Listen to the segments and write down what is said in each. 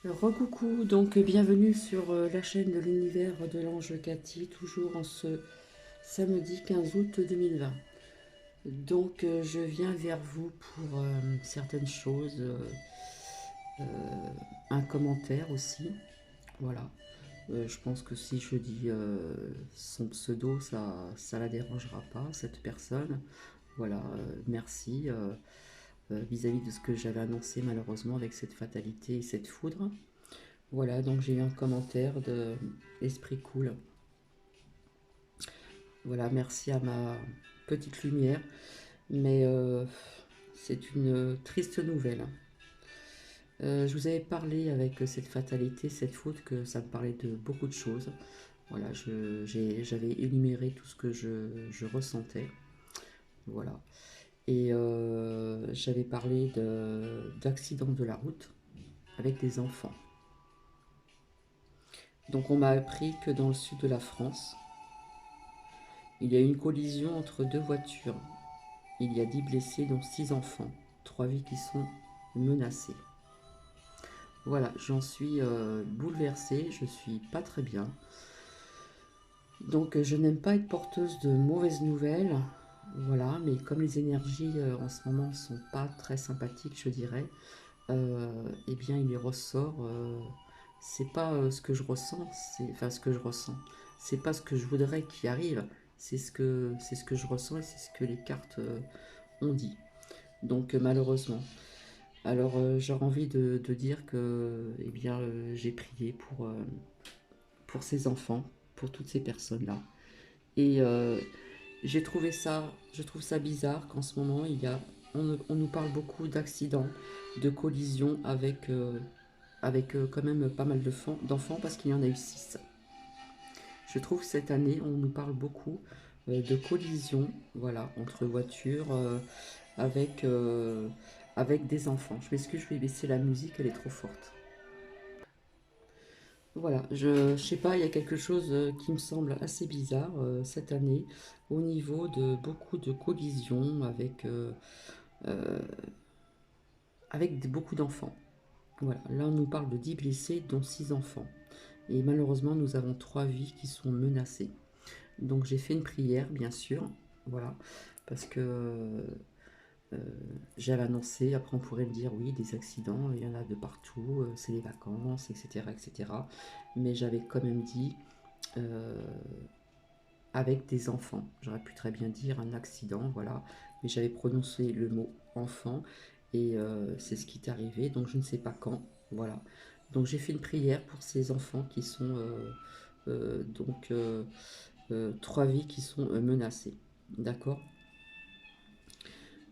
Recoucou, donc bienvenue sur la chaîne de l'univers de l'ange Cathy, toujours en ce samedi 15 août 2020. Donc je viens vers vous pour certaines choses, un commentaire aussi, voilà. Je pense que si je dis son pseudo, ça la dérangera pas, cette personne. Voilà, merci vis-à-vis de ce que j'avais annoncé malheureusement avec cette fatalité et cette foudre. Voilà, donc j'ai eu un commentaire de Esprit Cool. Voilà, merci à ma petite lumière, mais c'est une triste nouvelle. Je vous avais parlé avec cette fatalité, cette faute, que ça me parlait de beaucoup de choses. Voilà, j'avais énuméré tout ce que je ressentais. Voilà. Et j'avais parlé d'accidents de la route avec des enfants. Donc on m'a appris que dans le sud de la France, il y a eu une collision entre deux voitures. Il y a 10 blessés, dont 6 enfants, 3 vies qui sont menacées. Voilà, j'en suis bouleversée, je suis pas très bien. Donc je n'aime pas être porteuse de mauvaises nouvelles, voilà, mais comme les énergies en ce moment sont pas très sympathiques, je dirais, eh bien il y ressort, c'est pas ce que je ressens, enfin ce que je ressens, c'est pas ce que je voudrais qui arrive, c'est ce que je ressens et c'est ce que les cartes ont dit. Donc malheureusement. Alors j'aurais envie de dire que eh bien, j'ai prié pour ces enfants, pour toutes ces personnes-là. Et je trouve ça bizarre qu'en ce moment, on nous parle beaucoup d'accidents, de collisions avec quand même pas mal d'enfants parce qu'il y en a eu 6. Je trouve que cette année, on nous parle beaucoup de collisions, voilà, entre voitures, avec, euh, avec des enfants. Je m'excuse, je vais baisser la musique, elle est trop forte. Voilà, je sais pas, il y a quelque chose qui me semble assez bizarre cette année au niveau de beaucoup de collisions euh, avec beaucoup d'enfants. Voilà, là on nous parle de 10 blessés, dont 6 enfants. Et malheureusement, nous avons 3 vies qui sont menacées. Donc j'ai fait une prière, bien sûr, voilà, parce que j'avais annoncé, après on pourrait me dire oui, des accidents, il y en a de partout, c'est les vacances, etc., etc. Mais j'avais quand même dit euh, avec des enfants. J'aurais pu très bien dire un accident, voilà, mais j'avais prononcé le mot enfant et c'est ce qui est arrivé, donc je ne sais pas quand, voilà. Donc j'ai fait une prière pour ces enfants qui sont donc 3 vies qui sont menacées, d'accord.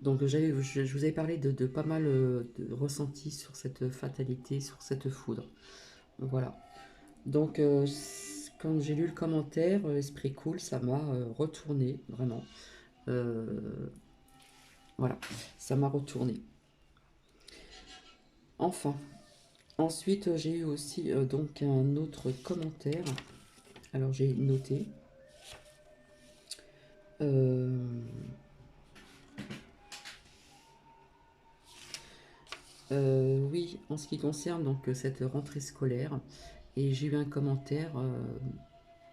Donc je vous avais parlé de pas mal de ressentis sur cette fatalité, sur cette foudre, voilà. Donc, quand j'ai lu le commentaire, Esprit Cool, ça m'a retourné, vraiment. Euh, voilà, ça m'a retourné. Enfin, ensuite, j'ai eu aussi donc un autre commentaire. Alors, j'ai noté. Euh, oui, en ce qui concerne donc cette rentrée scolaire, et j'ai eu un commentaire,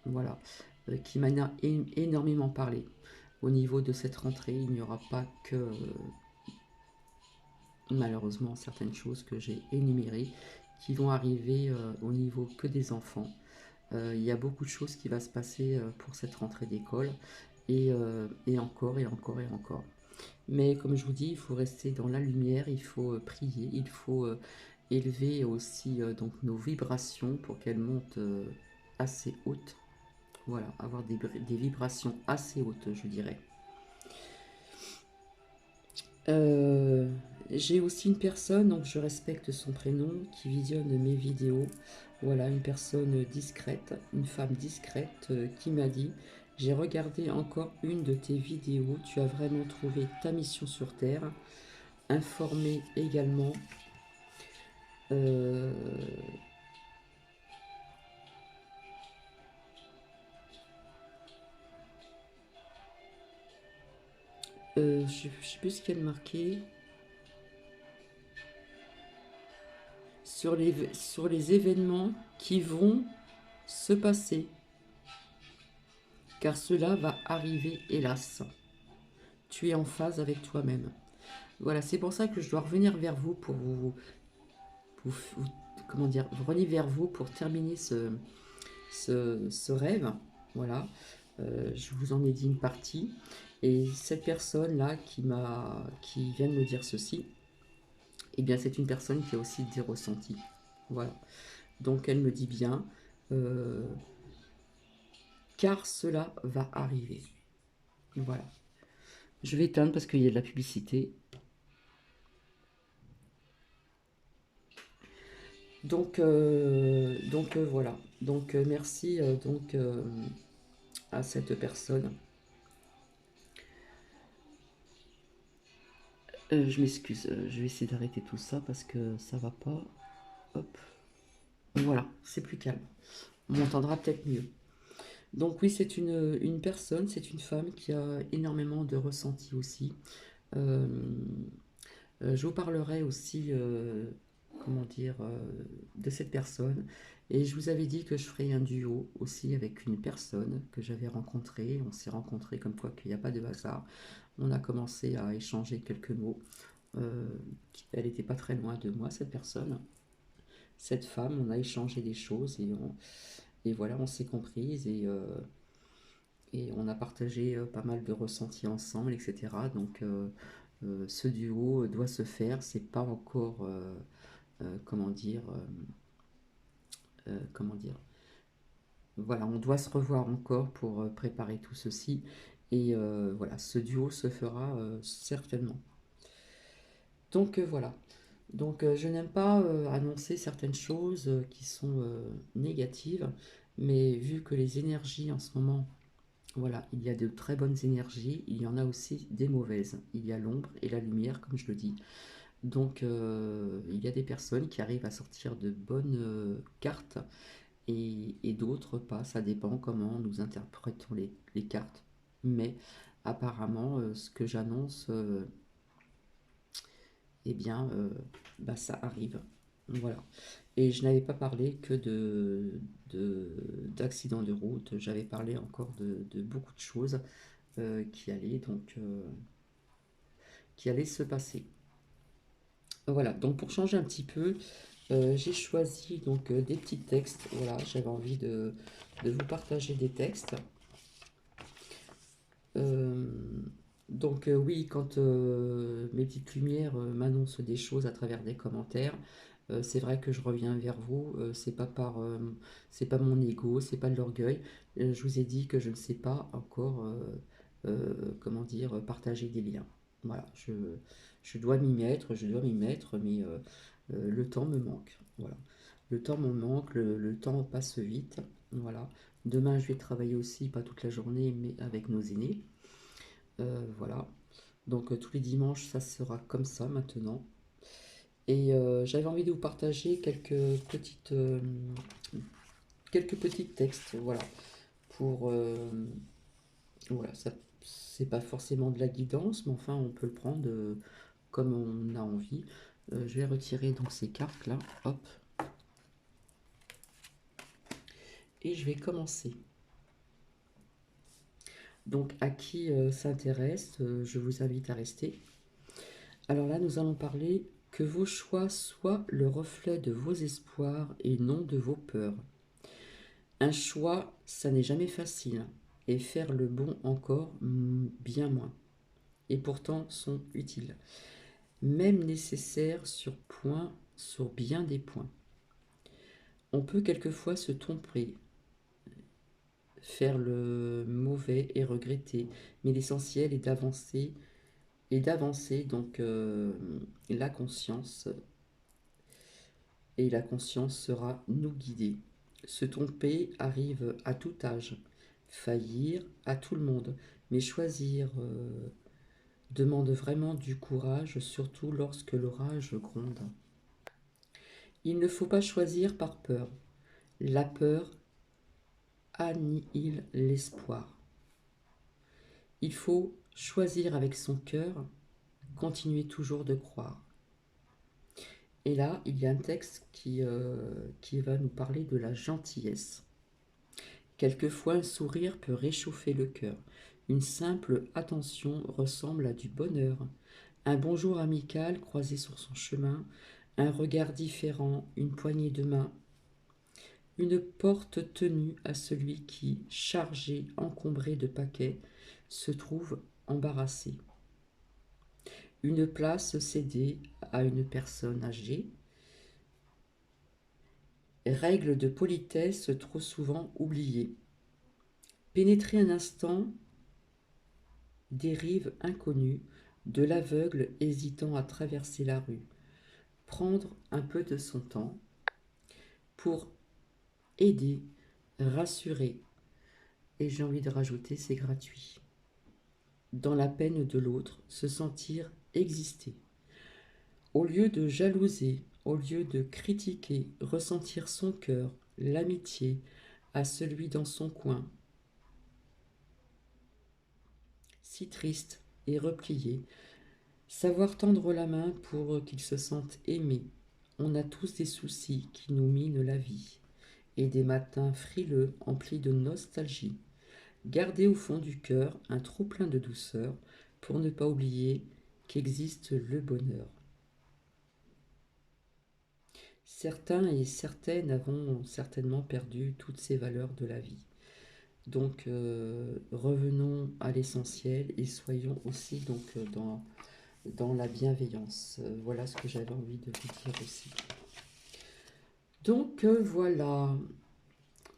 voilà, qui m'a énormément parlé. Au niveau de cette rentrée, il n'y aura pas que malheureusement certaines choses que j'ai énumérées qui vont arriver au niveau que des enfants. Il y a beaucoup de choses qui va se passer pour cette rentrée d'école et encore et encore et encore. Mais comme je vous dis, il faut rester dans la lumière, il faut prier, il faut élever aussi donc nos vibrations pour qu'elles montent assez hautes. Voilà, avoir des vibrations assez hautes, je dirais. Euh, j'ai aussi une personne, donc je respecte son prénom, qui visionne mes vidéos. Voilà, une personne discrète, une femme discrète qui m'a dit: j'ai regardé encore une de tes vidéos, tu as vraiment trouvé ta mission sur Terre. Informé également. Euh, je sais plus ce qu'elle marquait. sur les événements qui vont se passer, car cela va arriver, hélas. Tu es en phase avec toi-même. Voilà, c'est pour ça que je dois revenir vers vous pour comment dire, revenir vers vous pour terminer ce rêve. Voilà, je vous en ai dit une partie. Et cette personne-là qui vient de me dire ceci, eh bien c'est une personne qui a aussi des ressentis. Voilà. Donc elle me dit bien, euh, car cela va arriver. Voilà. Je vais éteindre parce qu'il y a de la publicité. Donc voilà. Donc merci à cette personne. Je m'excuse, je vais essayer d'arrêter tout ça parce que ça va pas. Hop. Voilà, c'est plus calme. On m'entendra peut-être mieux. Donc oui, c'est une personne, c'est une femme qui a énormément de ressentis aussi. Euh, je vous parlerai aussi, comment dire, de cette personne. Et je vous avais dit que je ferais un duo aussi avec une personne que j'avais rencontrée. On s'est rencontrés comme quoi qu'il n'y a pas de hasard. On a commencé à échanger quelques mots. Euh, Elle n'était pas très loin de moi, cette personne. Cette femme, on a échangé des choses et voilà, on s'est comprises et on a partagé pas mal de ressentis ensemble, etc. Donc ce duo doit se faire, c'est pas encore, comment dire, voilà, on doit se revoir encore pour préparer tout ceci et voilà, ce duo se fera certainement. Donc voilà. Donc je n'aime pas annoncer certaines choses qui sont négatives, mais vu que les énergies en ce moment, voilà, il y a de très bonnes énergies, il y en a aussi des mauvaises. Il y a l'ombre et la lumière, comme je le dis. Donc il y a des personnes qui arrivent à sortir de bonnes cartes et d'autres pas. Ça dépend comment nous interprétons les cartes. Mais apparemment, ce que j'annonce eh bien, ça arrive. Voilà. Et je n'avais pas parlé que d'accidents de route, j'avais parlé encore de beaucoup de choses qui allaient se passer. Voilà, donc pour changer un petit peu, j'ai choisi des petits textes. Voilà, j'avais envie de vous partager des textes. Euh, oui, quand mes petites lumières m'annoncent des choses à travers des commentaires, c'est vrai que je reviens vers vous. C'est pas mon ego, c'est pas de l'orgueil. Je vous ai dit que je ne sais pas encore, comment dire, partager des liens. Voilà, je dois m'y mettre, mais le temps me manque. Voilà, le temps me manque, le temps passe vite. Voilà. Demain, je vais travailler aussi, pas toute la journée, mais avec nos aînés. Voilà. Donc tous les dimanches, ça sera comme ça maintenant. Et j'avais envie de vous partager quelques petits textes, voilà. Pour voilà, ça c'est pas forcément de la guidance, mais enfin on peut le prendre comme on a envie. Je vais retirer donc ces cartes là, hop, et je vais commencer. Donc à qui ça intéresse, je vous invite à rester. Alors là, nous allons parler que vos choix soient le reflet de vos espoirs et non de vos peurs. Un choix, ça n'est jamais facile, et faire le bon encore bien moins, et pourtant sont utiles, même nécessaires sur bien des points. On peut quelquefois se tromper, faire le mauvais et regretter, mais l'essentiel est d'avancer la conscience et la conscience sera nous guider. Se tromper arrive à tout âge, faillir à tout le monde, mais choisir demande vraiment du courage, surtout lorsque l'orage gronde. Il ne faut pas choisir par peur. La peur annihile l'espoir. Il faut choisir avec son cœur, continuer toujours de croire. Et là, il y a un texte qui va nous parler de la gentillesse. Quelquefois, un sourire peut réchauffer le cœur. Une simple attention ressemble à du bonheur. Un bonjour amical croisé sur son chemin, un regard différent, une poignée de main, une porte tenue à celui qui, chargé, encombré de paquets, se trouve embarrassé. Une place cédée à une personne âgée. Règle de politesse trop souvent oubliée. Pénétrer un instant des rives inconnues, de l'aveugle hésitant à traverser la rue. Prendre un peu de son temps pour aider, rassurer. Et j'ai envie de rajouter, c'est gratuit. Dans la peine de l'autre, se sentir exister. Au lieu de jalouser, au lieu de critiquer, ressentir son cœur, l'amitié à celui dans son coin, si triste et replié, savoir tendre la main pour qu'il se sente aimé. On a tous des soucis qui nous minent la vie, et des matins frileux emplis de nostalgie. Garder au fond du cœur un trop-plein de douceur pour ne pas oublier qu'existe le bonheur. Certains et certaines avons certainement perdu toutes ces valeurs de la vie. Donc revenons à l'essentiel et soyons aussi dans la bienveillance. Voilà ce que j'avais envie de vous dire aussi. Donc voilà.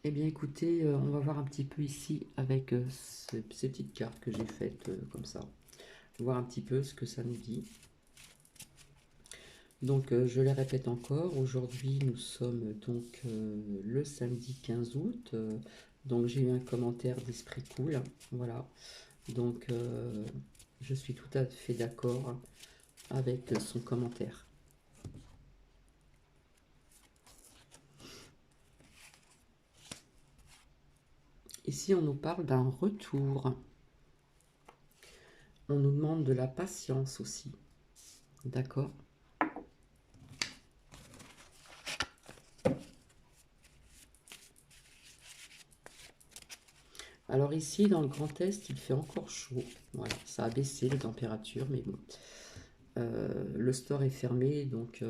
Eh bien écoutez, on va voir un petit peu ici avec ces petites cartes que j'ai faites comme ça. Voir un petit peu ce que ça nous dit. Donc je les répète encore, aujourd'hui nous sommes donc le samedi 15 août, donc j'ai eu un commentaire d'Esprit Cool, voilà, donc je suis tout à fait d'accord avec son commentaire. Ici on nous parle d'un retour, on nous demande de la patience aussi, d'accord ? Alors ici, dans le Grand Est, il fait encore chaud. Voilà, ça a baissé les températures, mais bon. Le store est fermé, donc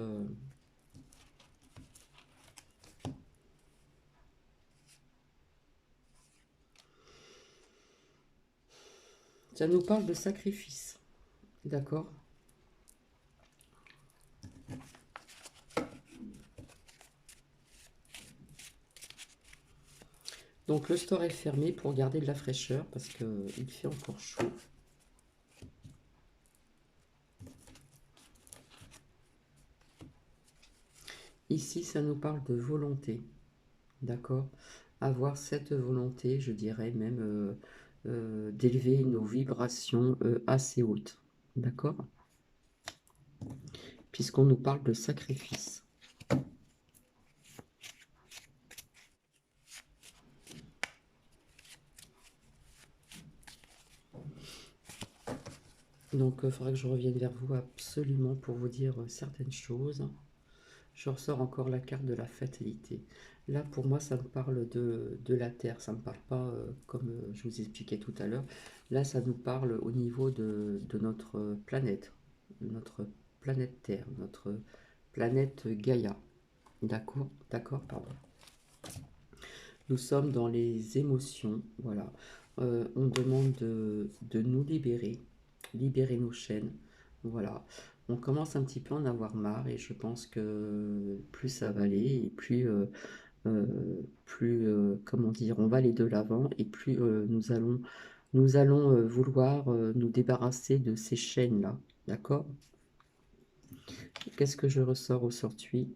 ça nous parle de sacrifice. D'accord ? Donc le store est fermé pour garder de la fraîcheur parce qu'il fait encore chaud. Ici, ça nous parle de volonté. D'accord ? Avoir cette volonté, je dirais même d'élever nos vibrations assez hautes. D'accord ? Puisqu'on nous parle de sacrifice. Donc, il faudra que je revienne vers vous absolument pour vous dire certaines choses. Je ressors encore la carte de la fatalité. Là, pour moi, ça me parle de la Terre. Ça ne me parle pas, comme je vous expliquais tout à l'heure. Là, ça nous parle au niveau de notre planète Terre, notre planète Gaïa. D'accord, d'accord, pardon. Nous sommes dans les émotions, voilà. On demande de nous libérer, libérer nos chaînes, voilà. On commence un petit peu à en avoir marre et je pense que plus ça va aller et comment dire, on va aller de l'avant et plus nous allons vouloir nous débarrasser de ces chaînes-là, d'accord? Qu'est-ce que je ressors aujourd'hui?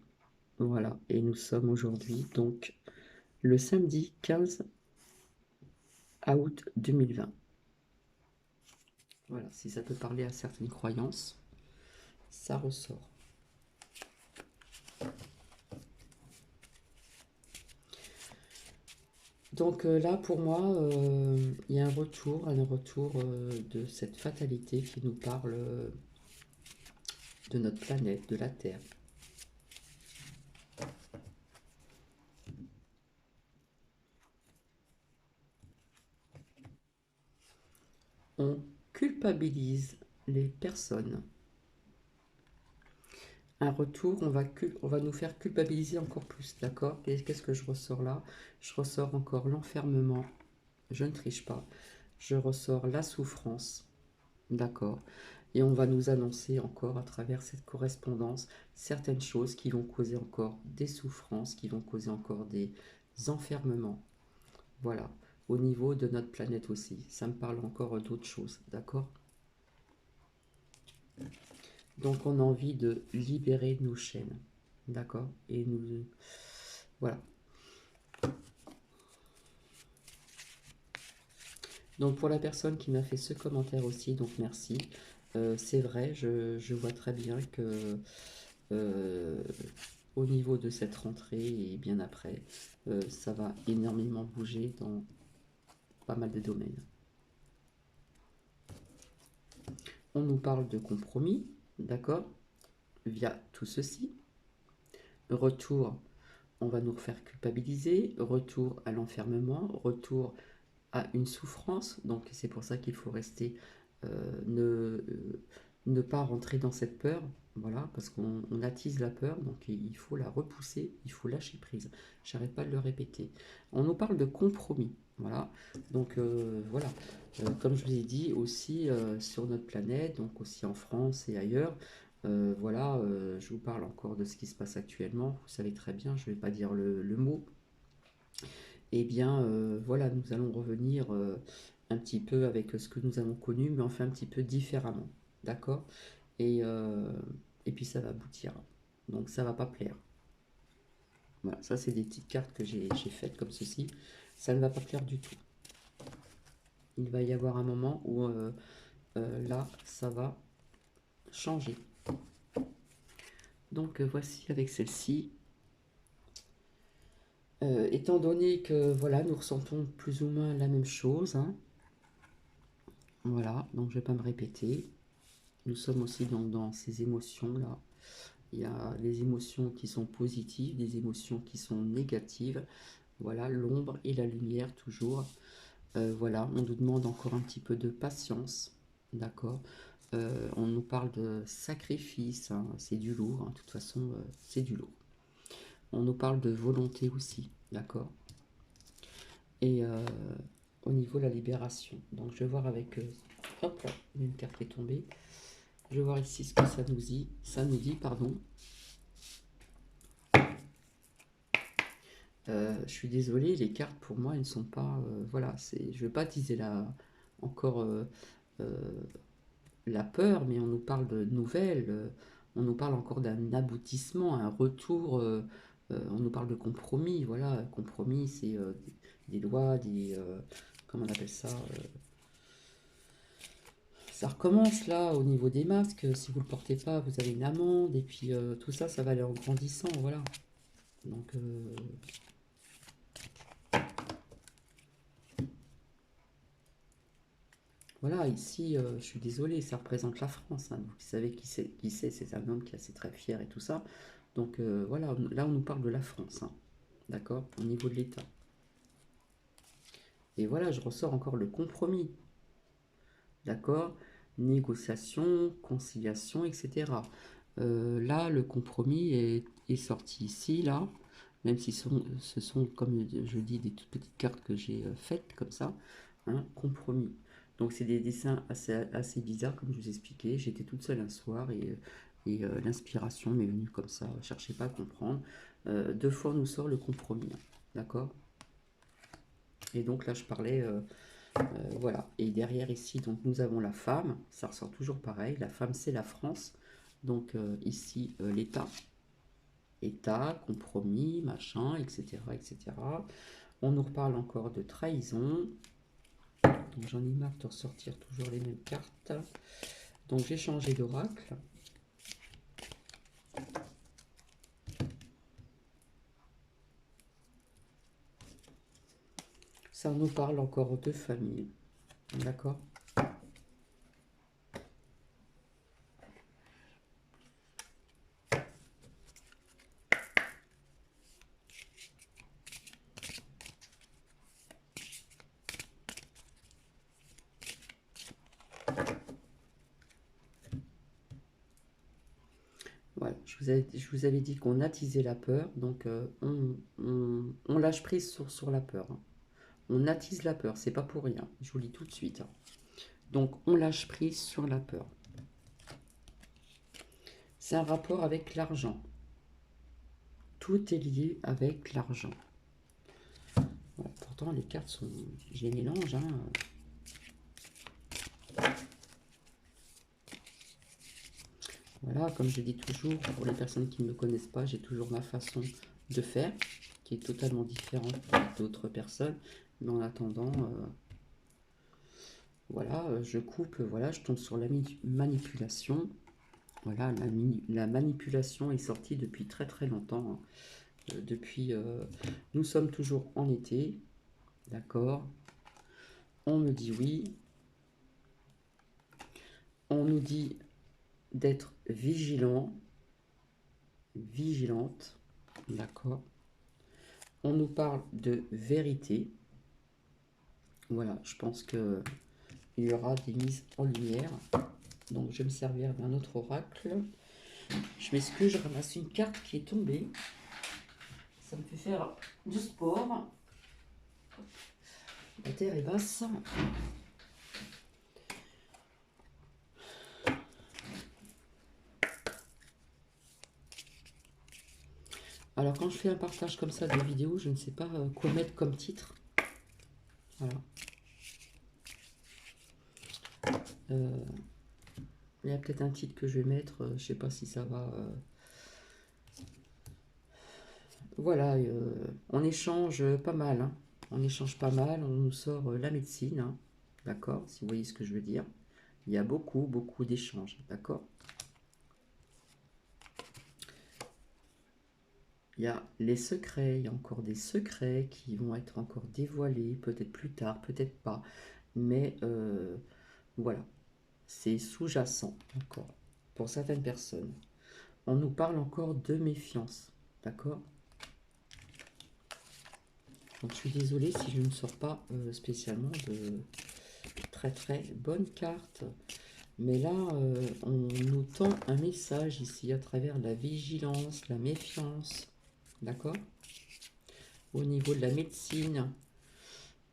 Voilà, et nous sommes aujourd'hui donc le samedi 15 août 2020. Voilà, si ça peut parler à certaines croyances, ça ressort. Donc là, pour moi, il y a un retour de cette fatalité qui nous parle de notre planète, de la Terre. on culpabilise les personnes. Un retour, on va nous faire culpabiliser encore plus, d'accord? Qu'est-ce que je ressors là? Je ressors encore l'enfermement, je ne triche pas. Je ressors la souffrance, d'accord? Et on va nous annoncer encore à travers cette correspondance certaines choses qui vont causer encore des souffrances, qui vont causer encore des enfermements. Voilà, au niveau de notre planète aussi. Ça me parle encore d'autres choses, d'accord? Donc on a envie de libérer nos chaînes, d'accord? Et nous... Voilà. Donc pour la personne qui m'a fait ce commentaire aussi, donc merci. C'est vrai, je vois très bien que au niveau de cette rentrée et bien après, ça va énormément bouger dans pas mal de domaines. On nous parle de compromis, d'accord? Via tout ceci. Retour, on va nous faire culpabiliser. Retour à l'enfermement. Retour à une souffrance. Donc c'est pour ça qu'il faut rester, ne pas rentrer dans cette peur. Voilà, parce qu'on attise la peur, donc il faut la repousser, il faut lâcher prise. J'arrête pas de le répéter. On nous parle de compromis. Voilà, donc voilà. Comme je vous ai dit aussi sur notre planète, donc aussi en France et ailleurs, voilà, je vous parle encore de ce qui se passe actuellement. Vous savez très bien, je ne vais pas dire le mot. Eh bien, voilà, nous allons revenir un petit peu avec ce que nous avons connu, mais enfin un petit peu différemment. D'accord? Et puis ça va aboutir. Donc ça va pas plaire. Voilà, ça c'est des petites cartes que j'ai faites comme ceci. Ça ne va pas plaire du tout. Il va y avoir un moment où là, ça va changer. Donc voici avec celle-ci. Étant donné que voilà, nous ressentons plus ou moins la même chose, hein, voilà, donc je ne vais pas me répéter. Nous sommes aussi donc dans ces émotions-là. Il y a les émotions qui sont positives, des émotions qui sont négatives. Voilà, l'ombre et la lumière toujours. Voilà, on nous demande encore un petit peu de patience, d'accord? On nous parle de sacrifice, hein, c'est du lourd, hein, de toute façon, c'est du lourd. On nous parle de volonté aussi, d'accord? Et au niveau de la libération. Donc je vais voir avec... hop là, une carte qui est tombée. Je vais voir ici ce que ça nous dit. Ça nous dit, pardon. Je suis désolée, les cartes pour moi, elles ne sont pas... voilà, je ne vais pas utiliser encore la peur, mais on nous parle de nouvelles, on nous parle encore d'un aboutissement, un retour, on nous parle de compromis, voilà, compromis, c'est des lois, comment on appelle ça ça recommence là au niveau des masques, si vous ne le portez pas, vous avez une amende, et puis tout ça, ça va aller en grandissant, voilà. Donc, voilà, ici, je suis désolée, ça représente la France, hein, vous savez qui c'est un homme qui est assez très fier et tout ça. Donc voilà, là on nous parle de la France, hein, d'accord, au niveau de l'État. Et voilà, je ressors encore le compromis, d'accord, négociation, conciliation, etc. Là, le compromis est sorti ici, là, même si ce sont, comme je dis, des toutes petites cartes que j'ai faites comme ça, hein, compromis. Donc c'est des dessins assez bizarres, comme je vous expliquais. J'étais toute seule un soir et l'inspiration m'est venue comme ça. Cherchez pas à comprendre. Deux fois, on nous sort le compromis, hein, d'accord? Et donc là, je parlais, voilà. Et derrière ici, donc nous avons la femme. Ça ressort toujours pareil. La femme, c'est la France. Donc ici, l'État. État, compromis, machin, etc., etc. On nous reparle encore de trahison. Donc j'en ai marre de ressortir toujours les mêmes cartes. Donc j'ai changé d'oracle. Ça nous parle encore de famille. D'accord? je vous avais dit qu'on attisait la peur, donc on lâche prise sur la peur, hein. On attise la peur, c'est pas pour rien, je vous le dis tout de suite, hein. Donc on lâche prise sur la peur. C'est un rapport avec l'argent. Tout est lié avec l'argent. Voilà, pourtant les cartes sont... Je les mélange, hein. Voilà, comme je dis toujours, pour les personnes qui ne me connaissent pas, j'ai toujours ma façon de faire, qui est totalement différente d'autres personnes. Mais en attendant, voilà, je coupe, voilà, je tombe sur la manipulation. Voilà, la manipulation est sortie depuis très très longtemps, hein. Depuis, nous sommes toujours en été, d'accord. On me dit oui. On nous dit d'être vigilant, vigilante, d'accord. On nous parle de vérité. Voilà, je pense que il y aura des mises en lumière. Donc je vais me servir d'un autre oracle. Je m'excuse, je ramasse une carte qui est tombée. Ça me fait faire du sport. La terre est basse. Alors quand je fais un partage comme ça de vidéos, je ne sais pas quoi mettre comme titre. Voilà. Il y a peut-être un titre que je vais mettre, je ne sais pas si ça va... Voilà, on échange pas mal, hein. On échange pas mal, on nous sort la médecine, hein. D'accord, si vous voyez ce que je veux dire. Il y a beaucoup, beaucoup d'échanges, d'accord. Il y a les secrets, il y a encore des secrets qui vont être encore dévoilés, peut-être plus tard, peut-être pas. Mais voilà, c'est sous-jacent encore pour certaines personnes. On nous parle encore de méfiance, d'accord. Donc je suis désolée si je ne sors pas spécialement de très très bonnes cartes. Mais là, on nous tend un message ici à travers la vigilance, la méfiance, d'accord. Au niveau de la médecine,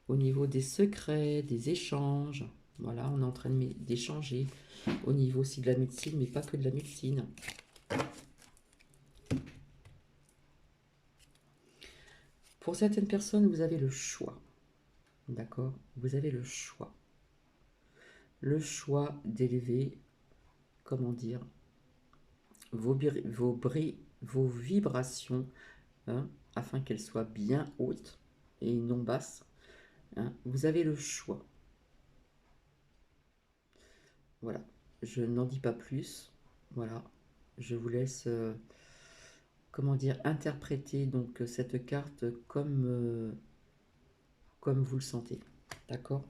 au niveau des secrets, des échanges. Voilà, on est en train d'échanger au niveau aussi de la médecine, mais pas que de la médecine. Pour certaines personnes, vous avez le choix. D'accord? Vous avez le choix. Le choix d'élever, comment dire, vos vibrations, hein, afin qu'elles soient bien hautes et non basses. Hein. Vous avez le choix. Voilà. Je n'en dis pas plus. Voilà. Je vous laisse... comment dire, interpréter donc cette carte comme, comme vous le sentez. D'accord?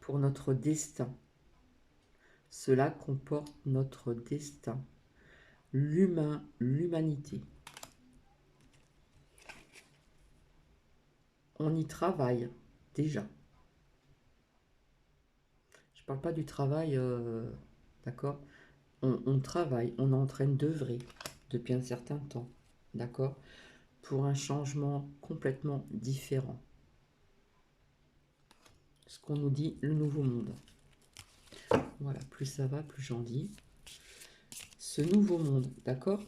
Pour notre destin. Cela comporte notre destin. L'humain, l'humanité. On y travaille déjà. Je ne parle pas du travail, d'accord? On travaille, on est en train d'œuvrer depuis un certain temps, d'accord? Pour un changement complètement différent. Ce qu'on nous dit, le nouveau monde. Voilà, plus ça va, plus j'en dis. Ce nouveau monde, d'accord?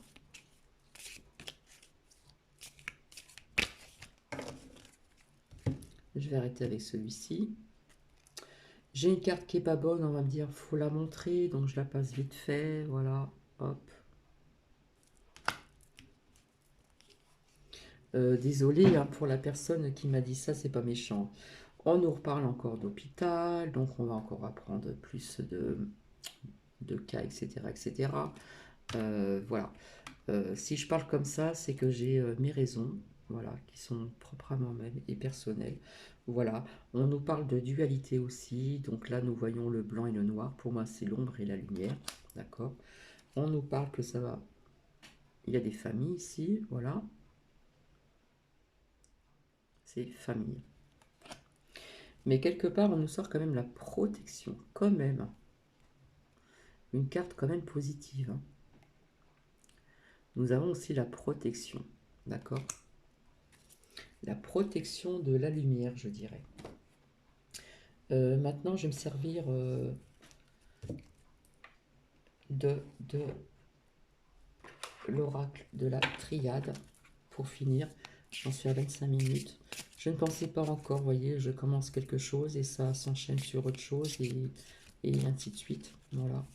Je vais arrêter avec celui-ci. J'ai une carte qui est pas bonne, on va me dire, faut la montrer, donc je la passe vite fait, voilà, hop. Désolée hein, pour la personne qui m'a dit ça, c'est pas méchant. On nous reparle encore d'hôpital, donc on va encore apprendre plus de cas, etc. etc. Voilà. Si je parle comme ça, c'est que j'ai mes raisons, voilà, qui sont propres à moi-même et personnelles. Voilà, on nous parle de dualité aussi, donc là nous voyons le blanc et le noir, pour moi c'est l'ombre et la lumière, d'accord. On nous parle que ça va, il y a des familles ici, voilà, c'est famille. Mais quelque part on nous sort quand même la protection, quand même. une carte quand même positive, hein. Nous avons aussi la protection, d'accord? La protection de la lumière, je dirais. Maintenant, je vais me servir de l'oracle de la triade pour finir. J'en suis à 25 minutes. Je ne pensais pas encore, vous voyez, je commence quelque chose et ça s'enchaîne sur autre chose et ainsi de suite. Voilà.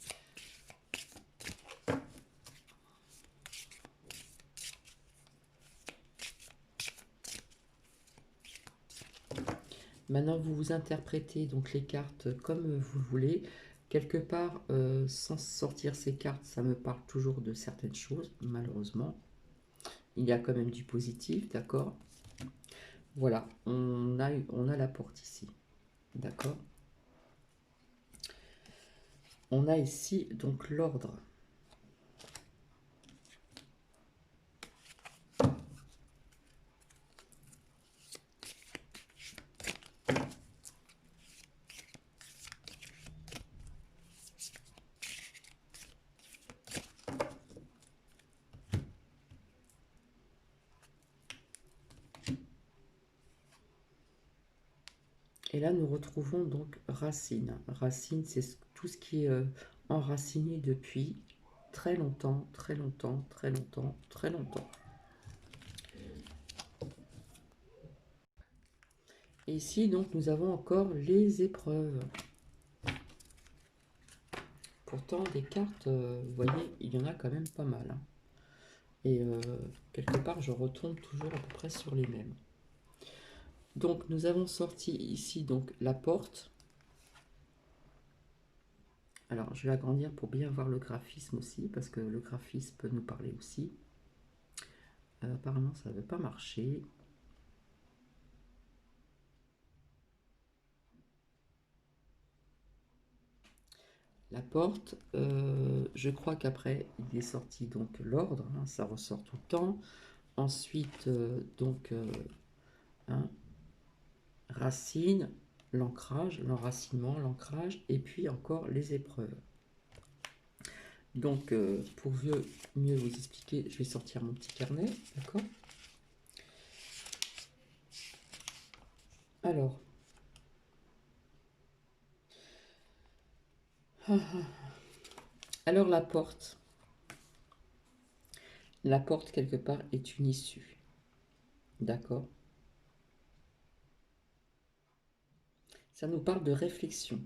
Maintenant, vous vous interprétez donc les cartes comme vous voulez. Quelque part, sans sortir ces cartes, ça me parle toujours de certaines choses, malheureusement. Il y a quand même du positif, d'accord? Voilà, on a la porte ici, d'accord? On a ici donc l'ordre. Et là, nous retrouvons donc racine. Racine, c'est tout ce qui est enraciné depuis très longtemps, très longtemps, très longtemps, très longtemps. Et ici, donc, nous avons encore les épreuves. Pourtant, des cartes, vous voyez, il y en a quand même pas mal, hein. Et quelque part, je retombe toujours à peu près sur les mêmes. Donc, nous avons sorti ici donc la porte. Alors, je vais agrandir pour bien voir le graphisme aussi, parce que le graphisme peut nous parler aussi. Apparemment, ça ne veut pas marcher. La porte, je crois qu'après, il est sorti donc l'ordre, hein, ça ressort tout le temps. Ensuite, hein, racine, l'ancrage, l'enracinement, l'ancrage, et puis encore les épreuves. Donc, pour mieux vous expliquer, je vais sortir mon petit carnet, d'accord? Alors, alors la porte quelque part est une issue, d'accord? Ça nous parle de réflexion.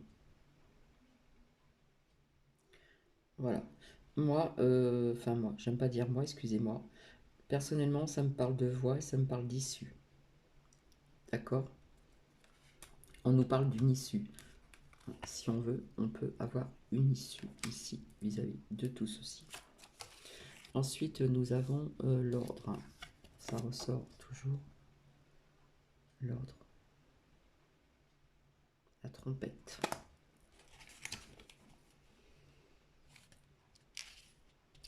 Voilà. Moi, moi, j'aime pas dire moi, excusez-moi. Personnellement, ça me parle de voix et ça me parle d'issue. D'accord? On nous parle d'une issue. Si on veut, on peut avoir une issue ici vis-à-vis de tout ceci. Ensuite, nous avons l'ordre. Ça ressort toujours. L'ordre. La trompette.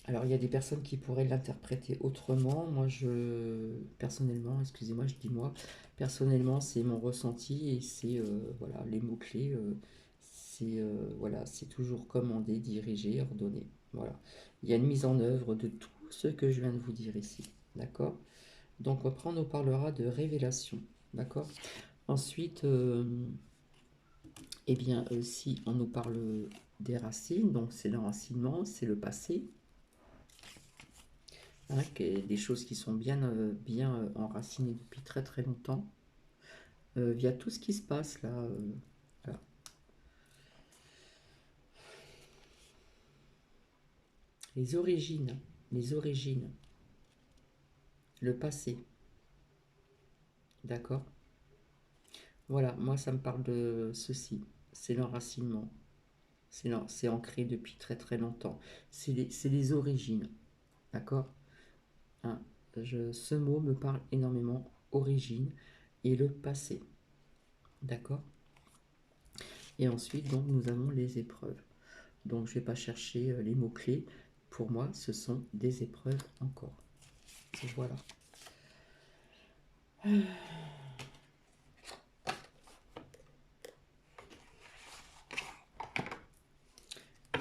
Alors, il y a des personnes qui pourraient l'interpréter autrement. Moi, personnellement, excusez-moi, je dis moi, personnellement, c'est mon ressenti et c'est, voilà, les mots-clés, voilà, c'est toujours commandé, dirigé, ordonné. Voilà. Il y a une mise en œuvre de tout ce que je viens de vous dire ici. D'accord? Donc, après, on nous parlera de révélation. D'accord? Ensuite, eh bien, si on nous parle des racines, donc c'est l'enracinement, c'est le passé. Hein, des choses qui sont bien enracinées depuis très très longtemps, via tout ce qui se passe là. Voilà. Les origines, les origines, le passé, d'accord? Voilà, moi ça me parle de ceci, c'est l'enracinement, c'est ancré depuis très très longtemps, c'est les origines, d'accord? Hein, ce mot me parle énormément, origine et le passé, d'accord? Et ensuite, donc, nous avons les épreuves. Donc, je ne vais pas chercher les mots-clés. Pour moi, ce sont des épreuves encore. Et voilà. Je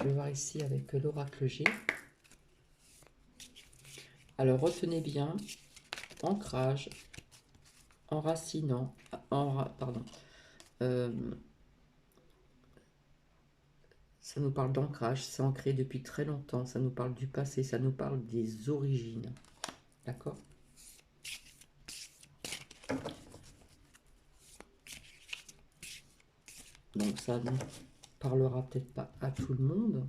vais voir ici avec l'oracle G. Alors retenez bien, ancrage, enracinant, pardon, ça nous parle d'ancrage, c'est ancré depuis très longtemps, ça nous parle du passé, ça nous parle des origines, d'accord? Donc ça ne parlera peut-être pas à tout le monde.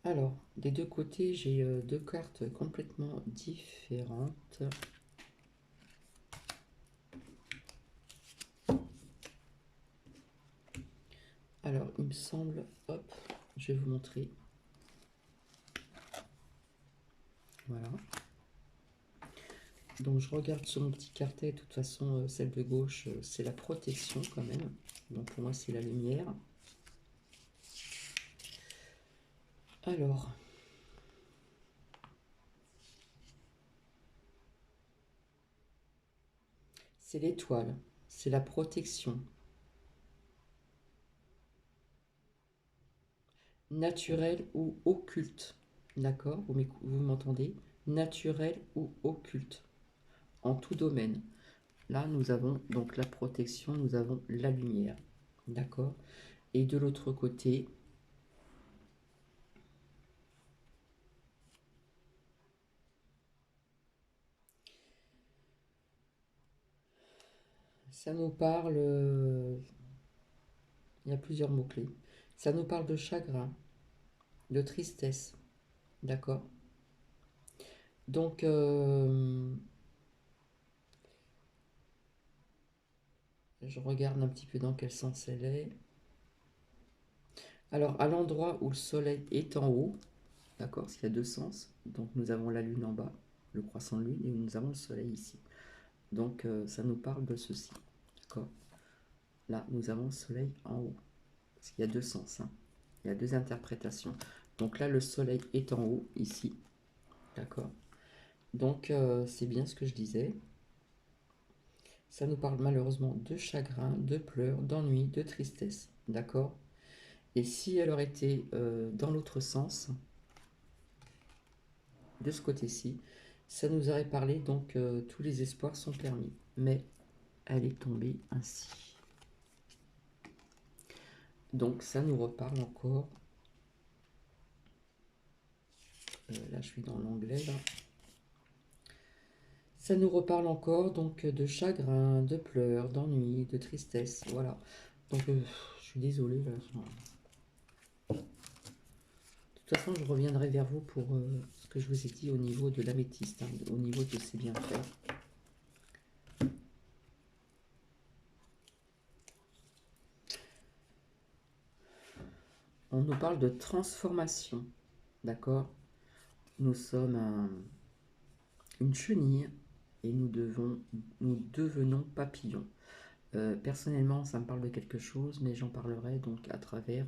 Alors, des deux côtés, j'ai deux cartes complètement différentes. Alors, il me semble, hop, je vais vous montrer. Voilà. Donc, je regarde sur mon petit cartet. De toute façon, celle de gauche, c'est la protection quand même. Donc, pour moi, c'est la lumière. Alors, c'est l'étoile, c'est la protection. Naturelle ou occulte. D'accord? Vous m'entendez? Naturel ou occulte. En tout domaine. Là, nous avons donc la protection, nous avons la lumière. D'accord? Et de l'autre côté, ça nous parle, il y a plusieurs mots-clés. Ça nous parle de chagrin, de tristesse. D'accord? Donc, je regarde un petit peu dans quel sens elle est. Alors, à l'endroit où le soleil est en haut, d'accord, parce qu'il y a deux sens. Donc, nous avons la lune en bas, le croissant de lune, et nous avons le soleil ici. Donc, ça nous parle de ceci. D'accord? Là, nous avons le soleil en haut. Parce qu'il y a deux sens. Hein. Il y a deux interprétations. Donc là, le soleil est en haut, ici. D'accord? Donc, c'est bien ce que je disais. Ça nous parle malheureusement de chagrin, de pleurs, d'ennui, de tristesse. D'accord? Et si elle aurait été dans l'autre sens, de ce côté-ci, ça nous aurait parlé, donc tous les espoirs sont permis. Mais elle est tombée ainsi. Donc ça nous reparle encore. Là, je suis dans l'anglais. Ça nous reparle encore donc de chagrin, de pleurs, d'ennui, de tristesse. Voilà. Donc je suis désolée. Là. De toute façon, je reviendrai vers vous pour ce que je vous ai dit au niveau de l'améthyste, hein, au niveau de ses bienfaits. On nous parle de transformation. D'accord? Nous sommes une chenille et nous devenons papillons. Personnellement, ça me parle de quelque chose, mais j'en parlerai donc à travers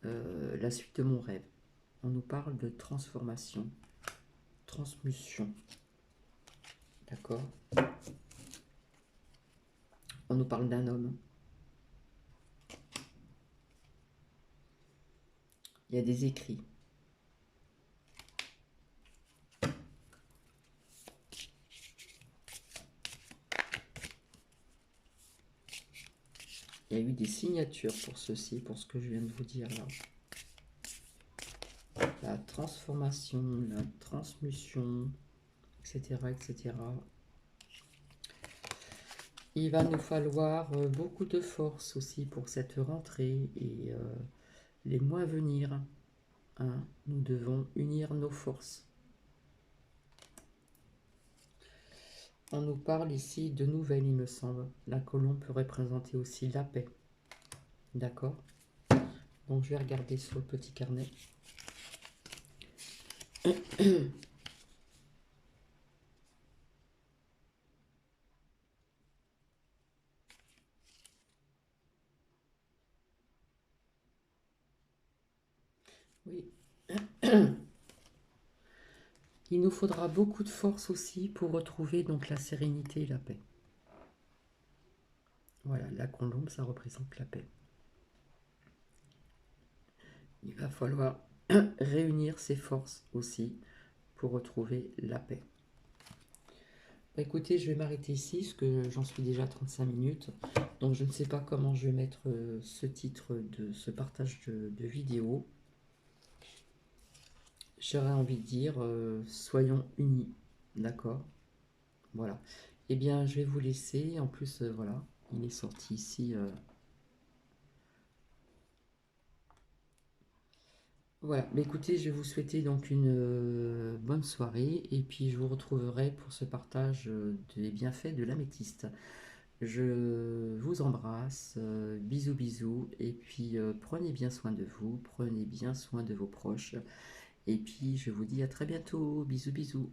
la suite de mon rêve. On nous parle de transformation, transmution. D'accord? On nous parle d'un homme. Il y a des écrits. Il y a eu des signatures pour ceci, pour ce que je viens de vous dire là. La transformation, la transmution, etc., etc. Il va nous falloir beaucoup de force aussi pour cette rentrée et les mois à venir. Hein, nous devons unir nos forces. On nous parle ici de nouvelles, il me semble. La colombe peut représenter aussi la paix. D'accord? Donc, je vais regarder sur le petit carnet. Oui. Il nous faudra beaucoup de force aussi pour retrouver donc la sérénité et la paix. Voilà, la colombe, ça représente la paix. Il va falloir réunir ses forces aussi pour retrouver la paix. Bah, écoutez, je vais m'arrêter ici parce que j'en suis déjà à 35 minutes. Donc je ne sais pas comment je vais mettre ce titre de ce partage de vidéo. J'aurais envie de dire soyons unis. D'accord? Voilà. Eh bien, je vais vous laisser. En plus, voilà, il est sorti ici. Voilà. Mais écoutez, je vais vous souhaiter donc une bonne soirée. Et puis, je vous retrouverai pour ce partage des bienfaits de l'améthyste. Je vous embrasse, bisous bisous, et puis prenez bien soin de vous, prenez bien soin de vos proches, et puis je vous dis à très bientôt, bisous bisous.